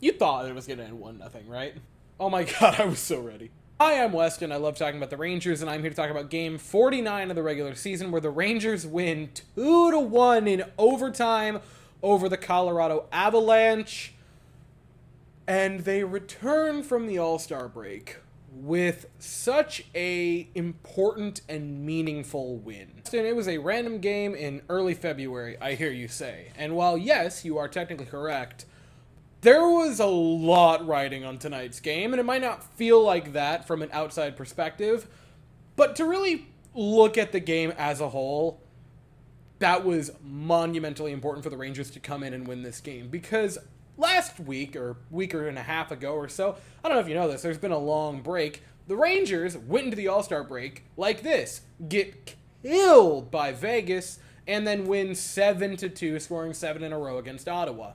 You thought it was going to end 1-0, right? Oh my god, I was so ready. Hi, I'm Weston. I love talking about the Rangers, and I'm here to talk about game 49 of the regular season, where the Rangers win 2-1 in overtime over the Colorado Avalanche. And they return from the All-Star break with such a important and meaningful win. It was a random game in early February, I hear you say. And while yes, you are technically correct, there was a lot riding on tonight's game, and it might not feel like that from an outside perspective, but to really look at the game as a whole, that was monumentally important for the Rangers to come in and win this game, because last week, or week and a half ago or so, I don't know if you know this, there's been a long break. The Rangers went into the All-Star break like this, get killed by Vegas, and then win 7-2, scoring 7 in a row against Ottawa.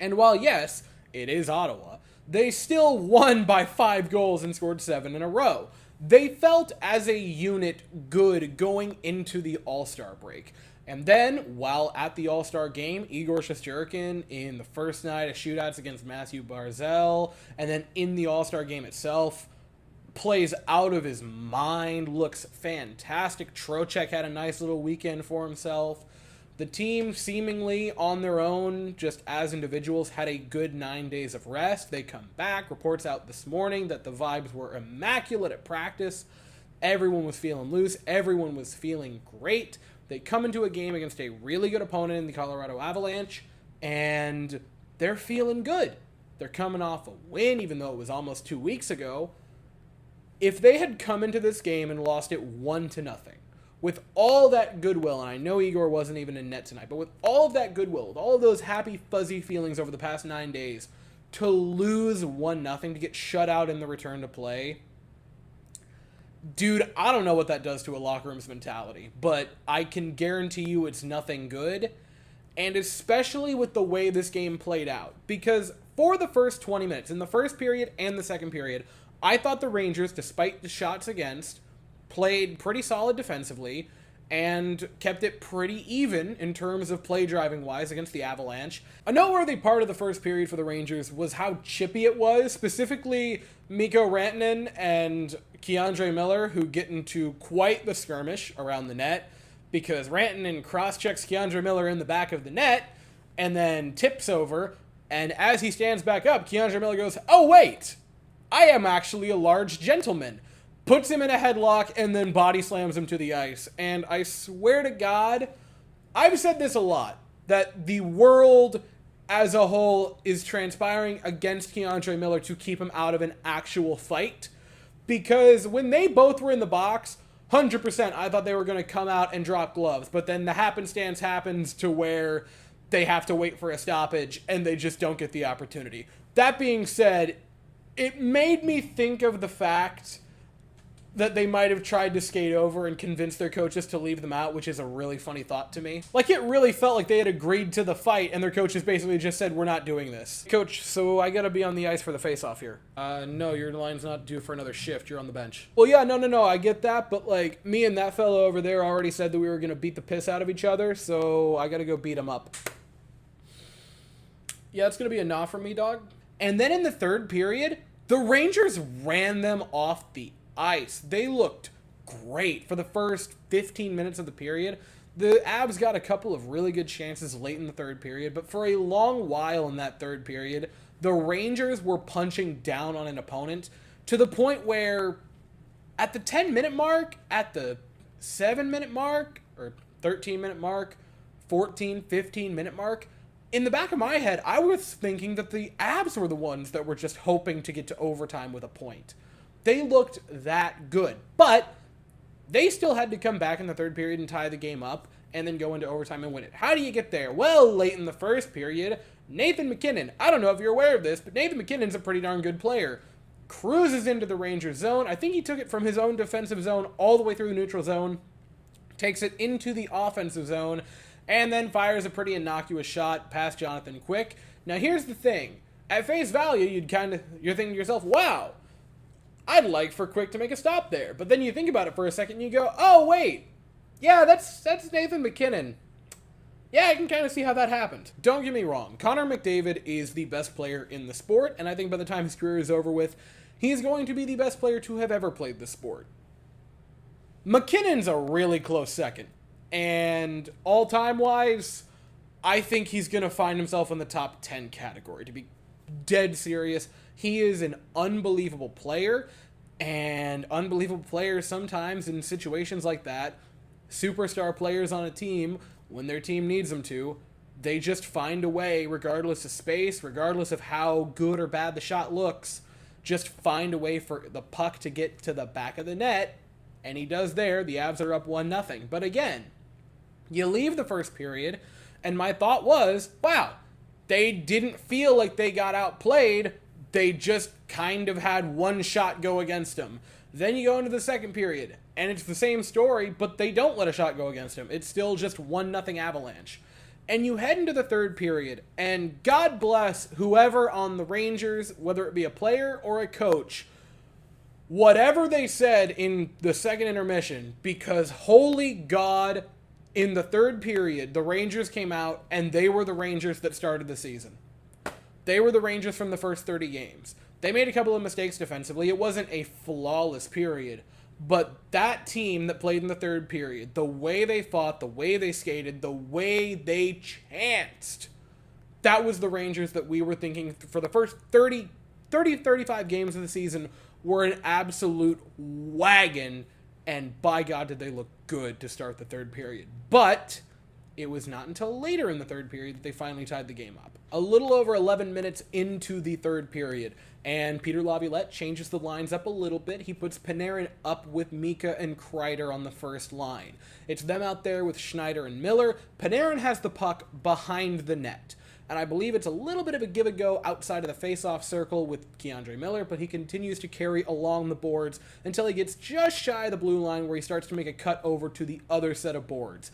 And while, yes, it is Ottawa, they still won by 5 goals and scored 7 in a row. They felt as a unit good going into the All-Star break. And then, while at the All-Star game, Igor Shesterkin in the first night of shootouts against Matthew Barzal, and then in the All-Star game itself, plays out of his mind, looks fantastic. Trocheck had a nice little weekend for himself. The team, seemingly on their own, just as individuals, had a good 9 days of rest. They come back. Reports out this morning that the vibes were immaculate at practice. Everyone was feeling loose. Everyone was feeling great. They come into a game against a really good opponent in the Colorado Avalanche, and they're feeling good. They're coming off a win, even though it was almost 2 weeks ago. If they had come into this game and lost it 1-0, with all that goodwill, and I know Igor wasn't even in net tonight, but with all of that goodwill, with all of those happy, fuzzy feelings over the past 9 days, to lose 1-0, to get shut out in the return to play, dude, I don't know what that does to a locker room's mentality, but I can guarantee you it's nothing good, and especially with the way this game played out, because for the first 20 minutes, in the first period and the second period, I thought the Rangers, despite the shots against, played pretty solid defensively and kept it pretty even in terms of play driving wise against the Avalanche. A noteworthy part of the first period for the Rangers was how chippy it was, specifically Mikko Rantanen and K'Andre Miller, who get into quite the skirmish around the net, because Rantanen cross-checks K'Andre Miller in the back of the net and then tips over, and as he stands back up, K'Andre Miller goes, "Oh wait, I am actually a large gentleman." Puts him in a headlock, and then body slams him to the ice. And I swear to God, I've said this a lot, that the world as a whole is transpiring against K'Andre Miller to keep him out of an actual fight. Because when they both were in the box, 100% I thought they were going to come out and drop gloves. But then the happenstance happens to where they have to wait for a stoppage, and they just don't get the opportunity. That being said, it made me think of the fact that they might have tried to skate over and convince their coaches to leave them out, which is a really funny thought to me. Like, it really felt like they had agreed to the fight, and their coaches basically just said, "We're not doing this." "Coach, so I gotta be on the ice for the face-off here." No, your line's not due for another shift. You're on the bench." "Well, yeah, no, I get that, but, like, me and that fellow over there already said that we were gonna beat the piss out of each other, so I gotta go beat him up." "Yeah, it's gonna be a nah from me, dog." And then in the third period, the Rangers ran them off the ice. They looked great for the first 15 minutes of the period. The Avs got a couple of really good chances late in the third period, but for a long while in that third period, the Rangers were punching down on an opponent to the point where at the 10-minute mark, at the 7-minute mark, or 13-minute mark, 14, 15-minute mark, in the back of my head, I was thinking that the Avs were the ones that were just hoping to get to overtime with a point. They looked that good, but they still had to come back in the third period and tie the game up and then go into overtime and win it. How do you get there? Well, late in the first period, Nathan MacKinnon, I don't know if you're aware of this, but Nathan MacKinnon's a pretty darn good player, cruises into the Rangers zone. I think he took it from his own defensive zone all the way through the neutral zone, takes it into the offensive zone, and then fires a pretty innocuous shot past Jonathan Quick. Now, here's the thing. At face value, you're thinking to yourself, wow, I'd like for Quick to make a stop there. But then you think about it for a second and you go, oh, wait. Yeah, that's Nathan MacKinnon. Yeah, I can kind of see how that happened. Don't get me wrong, Connor McDavid is the best player in the sport, and I think by the time his career is over with, he's going to be the best player to have ever played the sport. McKinnon's a really close second, and all-time wise, I think he's going to find himself in the top 10 category. To be dead serious, he is an unbelievable player, and unbelievable players sometimes in situations like that, superstar players on a team, when their team needs them to, they just find a way, regardless of space, regardless of how good or bad the shot looks, just find a way for the puck to get to the back of the net, and he does there. The Avs are up 1-0. But again, you leave the first period, and my thought was, wow, they didn't feel like they got outplayed. They just kind of had one shot go against them. Then you go into the second period, and it's the same story, but they don't let a shot go against them. It's still just 1-0 Avalanche. And you head into the third period, and God bless whoever on the Rangers, whether it be a player or a coach, whatever they said in the second intermission, because holy God, in the third period, the Rangers came out, and they were the Rangers that started the season. They were the Rangers from the first 30 games. They made a couple of mistakes defensively. It wasn't a flawless period. But that team that played in the third period, the way they fought, the way they skated, the way they chanced, that was the Rangers that we were thinking for the first 35 games of the season were an absolute wagon. And by God, did they look good to start the third period. But it was not until later in the third period that they finally tied the game up. A little over 11 minutes into the third period, and Peter Laviolette changes the lines up a little bit. He puts Panarin up with Mika and Kreider on the first line. It's them out there with Schneider and Miller. Panarin has the puck behind the net, and I believe it's a little bit of a give-a-go outside of the face-off circle with Keandre Miller, but he continues to carry along the boards until he gets just shy of the blue line where he starts to make a cut over to the other set of boards.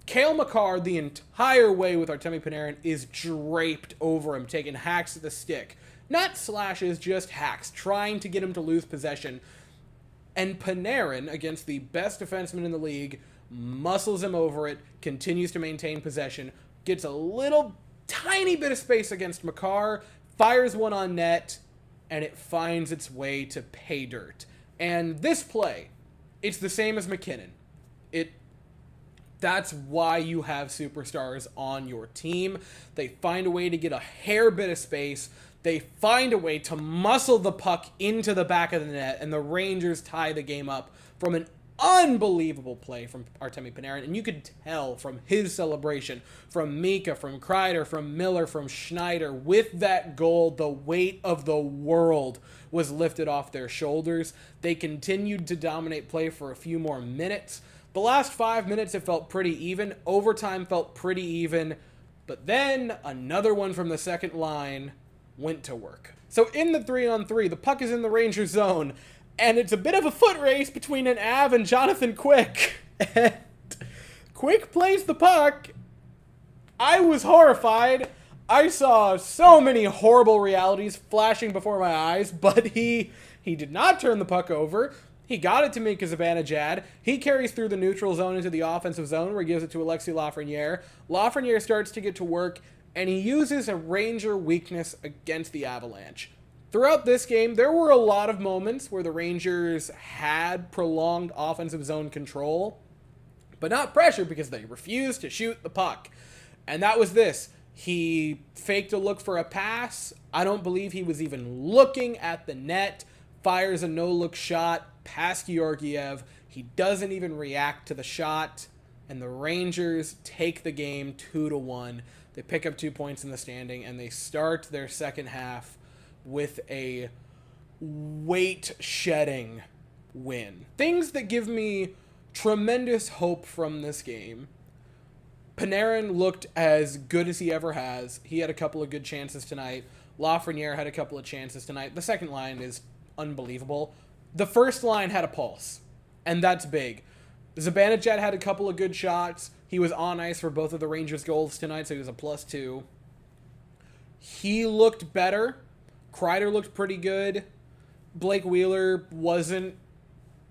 Cale Makar, the entire way with Artemi Panarin, is draped over him, taking hacks at the stick. Not slashes, just hacks, trying to get him to lose possession. And Panarin, against the best defenseman in the league, muscles him over it, continues to maintain possession, gets a little tiny bit of space against Makar, fires one on net, and it finds its way to pay dirt. And this play, it's the same as McKinnon. That's why you have superstars on your team. They find a way to get a hair bit of space. They find a way to muscle the puck into the back of the net, and the Rangers tie the game up from an unbelievable play from Artemi Panarin. And you could tell from his celebration, from Mika, from Kreider, from Miller, from Schneider, with that goal, the weight of the world was lifted off their shoulders. They continued to dominate play for a few more minutes. The last 5 minutes, it felt pretty even. Overtime felt pretty even. But then another one from the second line went to work. So in the 3-on-3, the puck is in the Rangers zone, and it's a bit of a foot race between an Av and Jonathan Quick. And Quick plays the puck. I was horrified. I saw so many horrible realities flashing before my eyes, but he did not turn the puck over. He got it to Mika Zibanejad. He carries through the neutral zone into the offensive zone where he gives it to Alexis Lafreniere. Lafreniere starts to get to work, and he uses a Ranger weakness against the Avalanche. Throughout this game, there were a lot of moments where the Rangers had prolonged offensive zone control, but not pressure because they refused to shoot the puck. And that was this. He faked a look for a pass. I don't believe he was even looking at the net. Fires a no-look shot past Georgiev. He doesn't even react to the shot, and the Rangers take the game 2-1. They pick up 2 points in the standing, and they start their second half with a weight-shedding win. Things that give me tremendous hope from this game. Panarin looked as good as he ever has. He had a couple of good chances tonight. Lafreniere had a couple of chances tonight. The second line is unbelievable. The first line had a pulse, and that's big. Zibanejad had a couple of good shots. He was on ice for both of the Rangers' goals tonight, so he was a +2. He looked better. Kreider looked pretty good. Blake Wheeler wasn't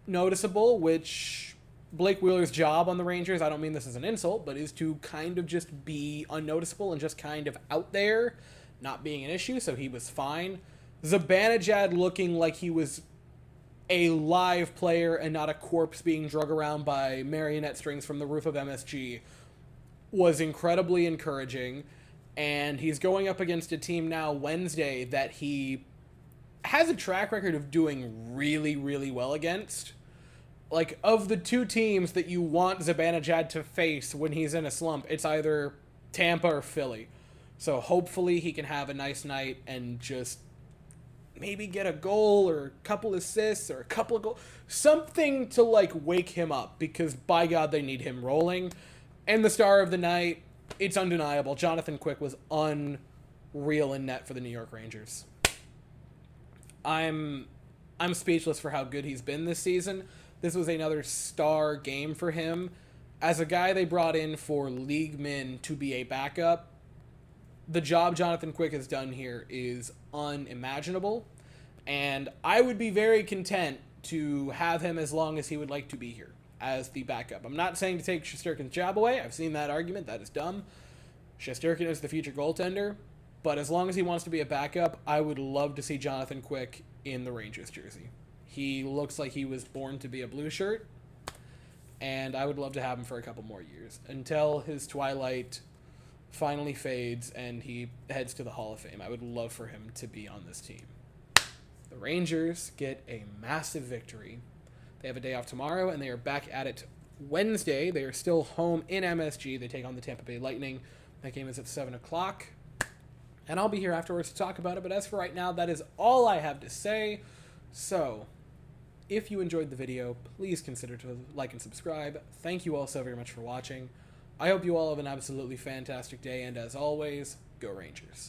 noticeable, which Blake Wheeler's job on the Rangers, I don't mean this as an insult, but is to kind of just be unnoticeable and just kind of out there, not being an issue, so he was fine. Zibanejad looking like he was a live player and not a corpse being drug around by marionette strings from the roof of MSG was incredibly encouraging. And he's going up against a team now Wednesday that he has a track record of doing really, really well against. Like, of the two teams that you want Zibanejad to face when he's in a slump, it's either Tampa or Philly. So hopefully he can have a nice night and just maybe get a goal or a couple assists or a couple of goals. Something to, like, wake him up, because by God, they need him rolling. And the star of the night, it's undeniable. Jonathan Quick was unreal in net for the New York Rangers. I'm speechless for how good he's been this season. This was another star game for him. As a guy they brought in for league min to be a backup, the job Jonathan Quick has done here is unimaginable, and I would be very content to have him as long as he would like to be here as the backup. I'm not saying to take Shesterkin's job away. I've seen that argument. That is dumb. Shesterkin is the future goaltender, but as long as he wants to be a backup, I would love to see Jonathan Quick in the Rangers jersey. He looks like he was born to be a blue shirt, and I would love to have him for a couple more years until his twilight finally fades and he heads to the Hall of Fame. I would love for him to be on this team. The Rangers get a massive victory. They have a day off tomorrow, and they are back at it Wednesday. They are still home in MSG. They take on the Tampa Bay Lightning. That game is at 7 o'clock, and I'll be here afterwards to talk about it. But as for right now, that is all I have to say. So, if you enjoyed the video, please consider to like and subscribe. Thank you all so very much for watching. I hope you all have an absolutely fantastic day, and as always, go Rangers.